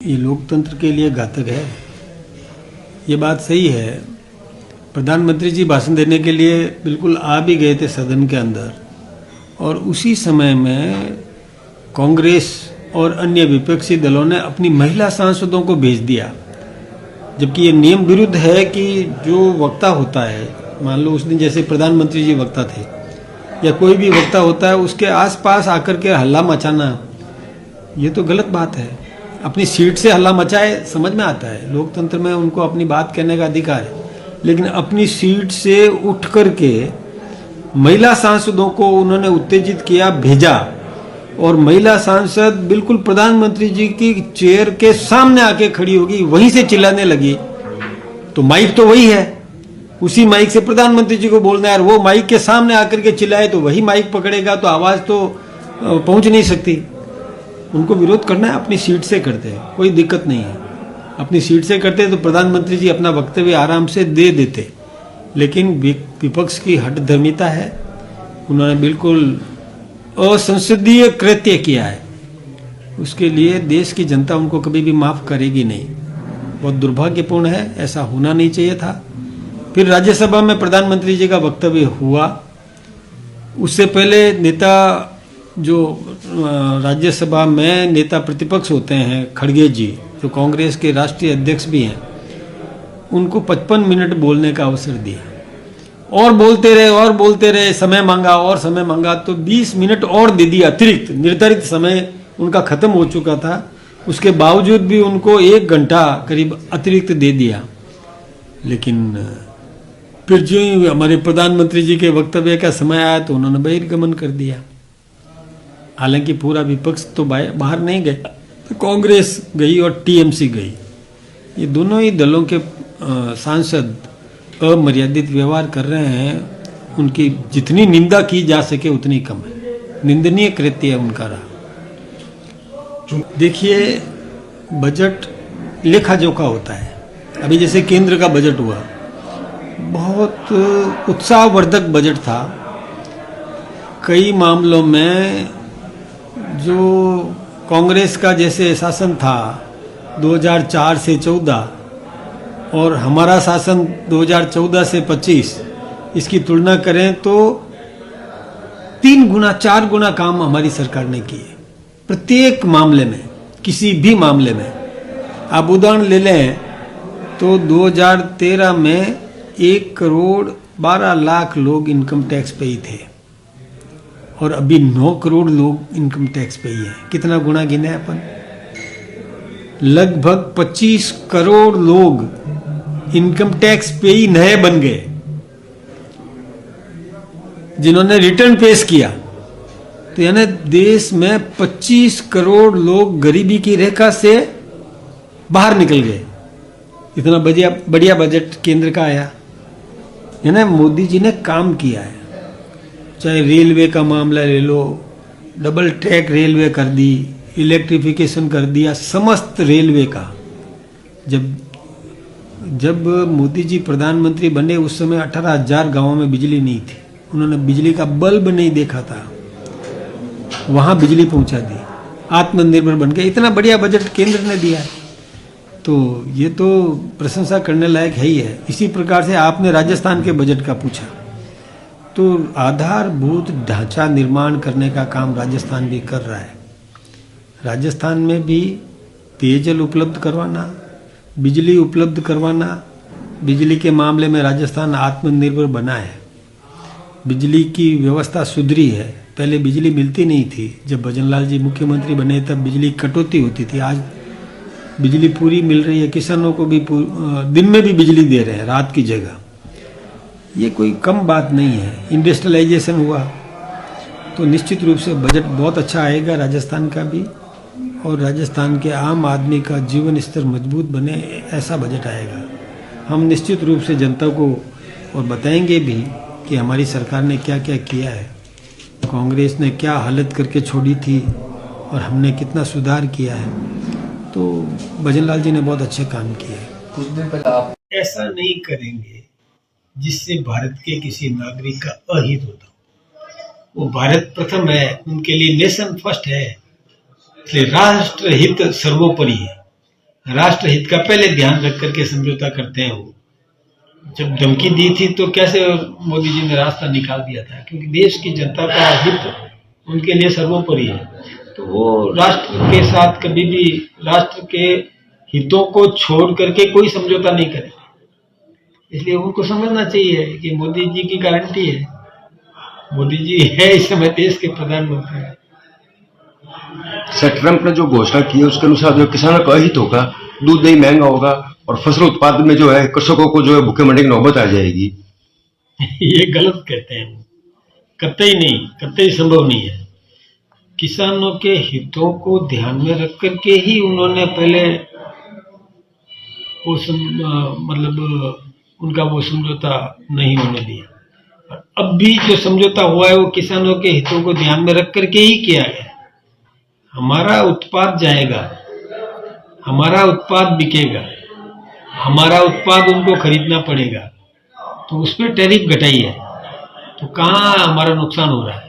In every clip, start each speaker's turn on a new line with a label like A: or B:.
A: ये लोकतंत्र के लिए घातक है। ये बात सही है। प्रधानमंत्री जी भाषण देने के लिए बिल्कुल आ भी गए थे सदन के अंदर, और उसी समय में कांग्रेस और अन्य विपक्षी दलों ने अपनी महिला सांसदों को भेज दिया, जबकि ये नियम विरुद्ध है कि जो वक्ता होता है, मान लो उस दिन जैसे प्रधानमंत्री जी वक्ता थे या कोई भी वक्ता होता है, उसके आसपास आकर के हल्ला मचाना, ये तो गलत बात है। अपनी सीट से हल्ला मचाए समझ में आता है, लोकतंत्र में उनको अपनी बात कहने का अधिकार है, लेकिन अपनी सीट से उठ करके महिला सांसदों को उन्होंने उत्तेजित किया, भेजा, और महिला सांसद बिल्कुल प्रधानमंत्री जी की चेयर के सामने आके खड़ी होगी, वहीं से चिल्लाने लगी। तो माइक तो वही है, उसी माइक से प्रधानमंत्री जी को बोलना है, और वो माइक के सामने आकर के चिल्लाए तो वही माइक पकड़ेगा, तो आवाज तो पहुंच नहीं सकती। उनको विरोध करना है, अपनी सीट से करते हैं, कोई दिक्कत नहीं है। अपनी सीट से करते तो प्रधानमंत्री जी अपना वक्तव्य आराम से दे देते, लेकिन विपक्ष की हठधर्मिता है। उन्होंने बिल्कुल असंसदीय कृत्य किया है, उसके लिए देश की जनता उनको कभी भी माफ करेगी नहीं। बहुत दुर्भाग्यपूर्ण है, ऐसा होना नहीं चाहिए था। फिर राज्यसभा में प्रधानमंत्री जी का वक्तव्य हुआ, उससे पहले नेता जो राज्यसभा में नेता प्रतिपक्ष होते हैं, खड़गे जी, जो कांग्रेस के राष्ट्रीय अध्यक्ष भी हैं, उनको 55 मिनट बोलने का अवसर दिया, और बोलते रहे, समय मांगा और समय मांगा, तो 20 मिनट और दे दिया अतिरिक्त। निर्धारित समय उनका खत्म हो चुका था, उसके बावजूद भी उनको 1 घंटा करीब अतिरिक्त दे दिया। लेकिन फिर जो ही हमारे प्रधानमंत्री जी के वक्तव्य का समय आया तो उन्होंने बहिर्गमन कर दिया। हालांकि पूरा विपक्ष तो बाहर नहीं गए, तो कांग्रेस गई और टीएमसी गई। ये दोनों ही दलों के सांसद अमर्यादित व्यवहार कर रहे हैं। उनकी जितनी निंदा की जा सके उतनी कम है, निंदनीय कृत्य है उनका रहा। देखिए, बजट लेखा जोखा होता है। अभी जैसे केंद्र का बजट हुआ, बहुत उत्साहवर्धक बजट था। कई मामलों में जो कांग्रेस का जैसे शासन था 2004 से 14 और हमारा शासन 2014 से 25, इसकी तुलना करें तो 3 गुना 4 गुना काम हमारी सरकार ने किए प्रत्येक मामले में। किसी भी मामले में आप उदाहरण ले लें तो 2013 में 1 करोड़ 12 लाख लोग इनकम टैक्स पेई थे, और अभी 9 करोड़ लोग इनकम टैक्स पेई है। कितना गुना गिने अपन? लगभग 25 करोड़ लोग इनकम टैक्स पेई नए बन गए, जिन्होंने रिटर्न पेश किया। तो यानी देश में 25 करोड़ लोग गरीबी की रेखा से बाहर निकल गए। इतना बढ़िया बजट केंद्र का आया। यानी मोदी जी ने काम किया है। चाहे रेलवे का मामला ले लो, डबल ट्रैक रेलवे कर दी, इलेक्ट्रिफिकेशन कर दिया समस्त रेलवे का। जब मोदी जी प्रधानमंत्री बने उस समय 18,000 गांवों में बिजली नहीं थी। उन्होंने बिजली का बल्ब नहीं देखा था, वहां बिजली पहुंचा दी, आत्मनिर्भर बन गए। इतना बढ़िया बजट केंद्र ने दिया है, तो ये तो प्रशंसा करने लायक है ही है। इसी प्रकार से आपने राजस्थान के बजट का पूछा, तो आधारभूत ढांचा निर्माण करने का काम राजस्थान भी कर रहा है। राजस्थान में भी पेयजल उपलब्ध करवाना, बिजली उपलब्ध करवाना, बिजली के मामले में राजस्थान आत्मनिर्भर बना है। बिजली की व्यवस्था सुधरी है। पहले बिजली मिलती नहीं थी, जब भजनलाल जी मुख्यमंत्री बने तब बिजली कटौती होती थी। आज बिजली पूरी मिल रही है, किसानों को भी दिन में भी बिजली दे रहे हैं रात की जगह। ये कोई कम बात नहीं है। इंडस्ट्रियलाइजेशन हुआ, तो निश्चित रूप से बजट बहुत अच्छा आएगा राजस्थान का भी, और राजस्थान के आम आदमी का जीवन स्तर मजबूत बने, ऐसा बजट आएगा। हम निश्चित रूप से जनता को और बताएंगे भी कि हमारी सरकार ने क्या क्या किया है, कांग्रेस ने क्या हालत करके छोड़ी थी और हमने कितना सुधार किया है। तो भजनलाल जी ने बहुत अच्छे काम किए।
B: कुछ दिन पहले आप
A: ऐसा नहीं करेंगे जिससे भारत के किसी नागरिक का अहित होता हो। वो भारत प्रथम है, उनके लिए नेशन फर्स्ट है, इसलिए राष्ट्र हित सर्वोपरि है। राष्ट्र हित का पहले ध्यान रख करके समझौता करते हैं। वो जब धमकी दी थी तो कैसे मोदी जी ने रास्ता निकाल दिया था, क्योंकि देश की जनता का हित उनके लिए सर्वोपरि है। तो वो राष्ट्र के साथ कभी भी राष्ट्र के हितों को छोड़ करके कोई समझौता नहीं करे। इसलिए उनको समझना चाहिए कि मोदी जी की गारंटी है, मोदी जी है इस समय देश के प्रधानमंत्री।
B: सर, ट्रंप ने जो घोषणा की है उसके अनुसार जो किसानों का हित होगा, दूध दही महंगा होगा और फसल उत्पादन में जो है कृषकों को जो है भूखे मरने की नौबत आ जाएगी।
A: ये गलत कहते हैं, कतई नहीं, कतई संभव नहीं है। किसानों के हितों को ध्यान में रख करके ही उन्होंने पहले वो मतलब उनका वो समझौता नहीं होने दिया। अब भी जो समझौता हुआ है वो किसानों के हितों को ध्यान में रख करके ही किया गया। हमारा उत्पाद जाएगा, हमारा उत्पाद बिकेगा, हमारा उत्पाद उनको खरीदना पड़ेगा, तो उस पर टैरिफ घटाई है। तो कहाँ हमारा नुकसान हो रहा है?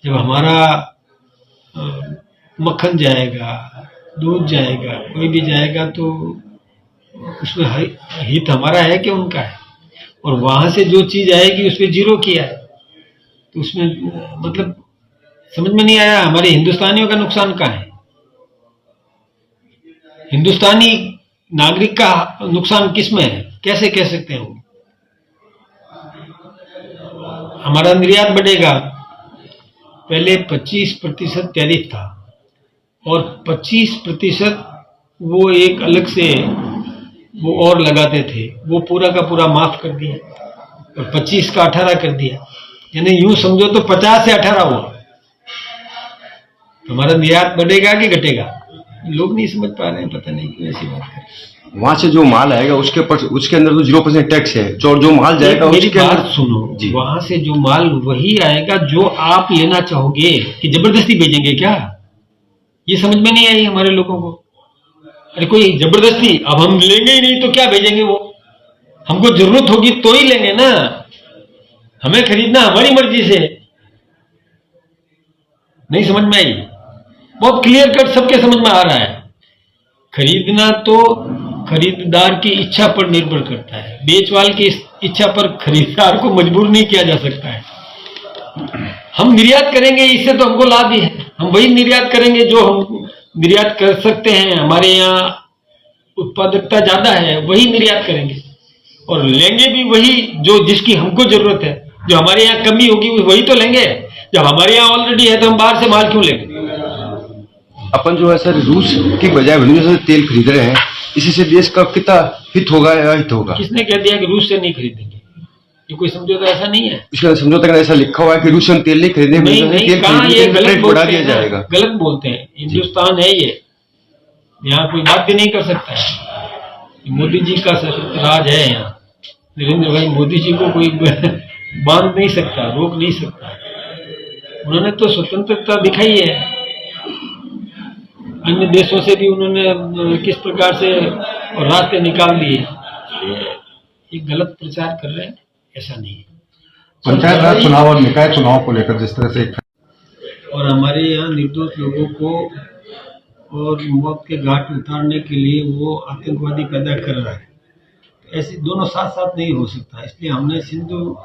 A: जब हमारा मक्खन जाएगा, दूध जाएगा, कोई भी जाएगा, तो उसमें हित हमारा है कि उनका है? और वहां से जो चीज आएगी उसमें जीरो किया है, तो उसमें मतलब समझ में नहीं आया हमारे हिंदुस्तानियों का नुकसान कहाँ है? हिंदुस्तानी नागरिक का नुकसान किस में है? कैसे कह सकते हैं? हमारा निर्यात बढ़ेगा। पहले 25% टैरिफ था और 25% वो एक अलग से वो और लगाते थे, वो पूरा का पूरा माफ कर दिया और 25 का 18 कर दिया। यानी यूं समझो तो 50 से 18 हुआ। हमारा निर्यात बढ़ेगा कि घटेगा? लोग नहीं समझ पा रहे हैं, पता नहीं क्यों ऐसी बात कर।
B: वहां से जो माल आएगा उसके अंदर तो 0% टैक्स है, जो माल जाएगा उसके अंदर
A: सुनो जी, वहां से जो माल वही आएगा जो आप लेना चाहोगे। कि जबरदस्ती भेजेंगे क्या? ये समझ में नहीं आई हमारे लोगों को। अरे कोई जबरदस्ती, अब हम लेंगे ही नहीं तो क्या भेजेंगे? वो हमको जरूरत होगी तो ही लेंगे ना, हमें खरीदना हमारी मर्जी से। नहीं समझ में आई? बहुत क्लियर कट सबके समझ में आ रहा है। खरीदना तो खरीदार की इच्छा पर निर्भर करता है, बेचवाल की इच्छा पर खरीदार को मजबूर नहीं किया जा सकता है। हम निर्यात करेंगे, इससे तो हमको लाभ ही है। हम वही निर्यात करेंगे जो हम निर्यात कर सकते हैं, हमारे यहाँ उत्पादकता ज्यादा है, वही निर्यात करेंगे और लेंगे भी वही जो जिसकी हमको जरूरत है। जो हमारे यहाँ कमी होगी वही तो लेंगे। जब हमारे यहाँ ऑलरेडी है तो हम बाहर से माल क्यों लेंगे?
B: अपन जो है सर रूस की बजाय वेनेजुएला से तेल खरीद रहे हैं, इसी से देश का कितना हित होगा या अहित होगा?
A: किसने कह दिया कि रूस से नहीं खरीदेंगे? ये कोई समझौता ऐसा नहीं है।
B: इसका समझौता का ऐसा लिखा हुआ है कि रूस से तेल नहीं खरीदेंगे,
A: नहीं, कहाँ ये गलत बोलते हैं, जाएगा। गलत बोलते हैं। हिंदुस्तान है ये, यहाँ कोई बात भी नहीं कर सकता है। मोदी जी का राज है यहाँ। नरेंद्र भाई मोदी जी को कोई बांध नहीं सकता, रोक नहीं सकता। उन्होंने तो स्वतंत्रता दिखाई है। अन्य देशों से भी उन्होंने किस प्रकार से रास्ते निकाल दिए। ये गलत प्रचार कर रहे हैं, ऐसा नहीं है।
C: पंचायत राज चुनाव और निकाय चुनाव को लेकर जिस तरह से
A: और हमारे यहाँ निर्दोष लोगों को और मौत के घाट उतारने के लिए वो आतंकवादी पैदा कर रहा है, ऐसे दोनों साथ साथ नहीं हो सकता। इसलिए हमने सिंधु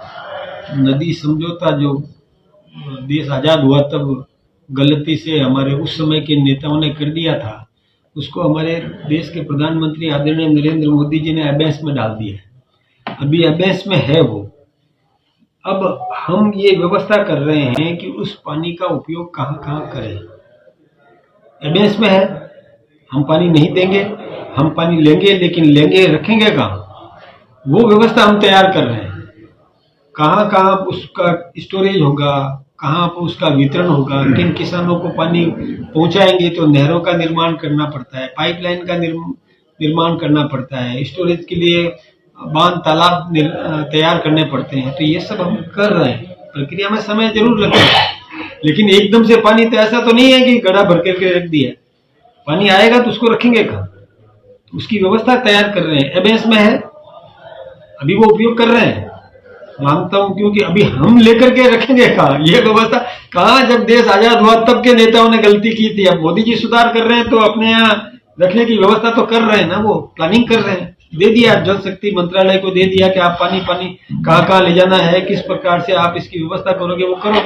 A: नदी समझौता जो देश आजाद हुआ तब गलती से हमारे उस समय के नेताओं ने कर दिया था, उसको हमारे देश के प्रधानमंत्री आदरणीय नरेंद्र मोदी जी ने अबेंस में डाल दिया है। अभी अबेंस में है वो। अब हम ये व्यवस्था कर रहे हैं कि उस पानी का उपयोग कहाँ कहाँ करें। अबेंस में है, हम पानी नहीं देंगे, हम पानी लेंगे, लेकिन लेंगे रखेंगे कहाँ? वो व्यवस्था हम तैयार कर रहे हैं। कहाँ कहाँ उसका स्टोरेज होगा, कहाँ पर उसका वितरण होगा, किन किसानों को पानी पहुंचाएंगे। तो नहरों का निर्माण करना पड़ता है, पाइपलाइन का निर्माण करना पड़ता है, स्टोरेज के लिए बांध तालाब तैयार करने पड़ते हैं। तो ये सब हम कर रहे हैं। प्रक्रिया में समय जरूर लगेगा, लेकिन एकदम से पानी तो ऐसा तो नहीं है कि गड्ढा भर करके रख दिया। पानी आएगा तो उसको रखेंगे कहाँ? तो उसकी व्यवस्था तैयार कर रहे हैं। एबेंस में है, अभी वो उपयोग कर रहे हैं, मानता हूं, क्योंकि अभी हम लेकर के रखेंगे कहाँ ये व्यवस्था? कहाँ जब देश आजाद हुआ तब के नेताओं ने गलती की थी। अब मोदी जी सुधार कर रहे हैं तो अपने यहाँ रखने की व्यवस्था तो कर रहे हैं ना, वो प्लानिंग कर रहे हैं। दे दिया जल शक्ति मंत्रालय को, दे दिया कि आप पानी कहाँ कहाँ ले जाना है, किस प्रकार से आप इसकी व्यवस्था करोगे, वो करो।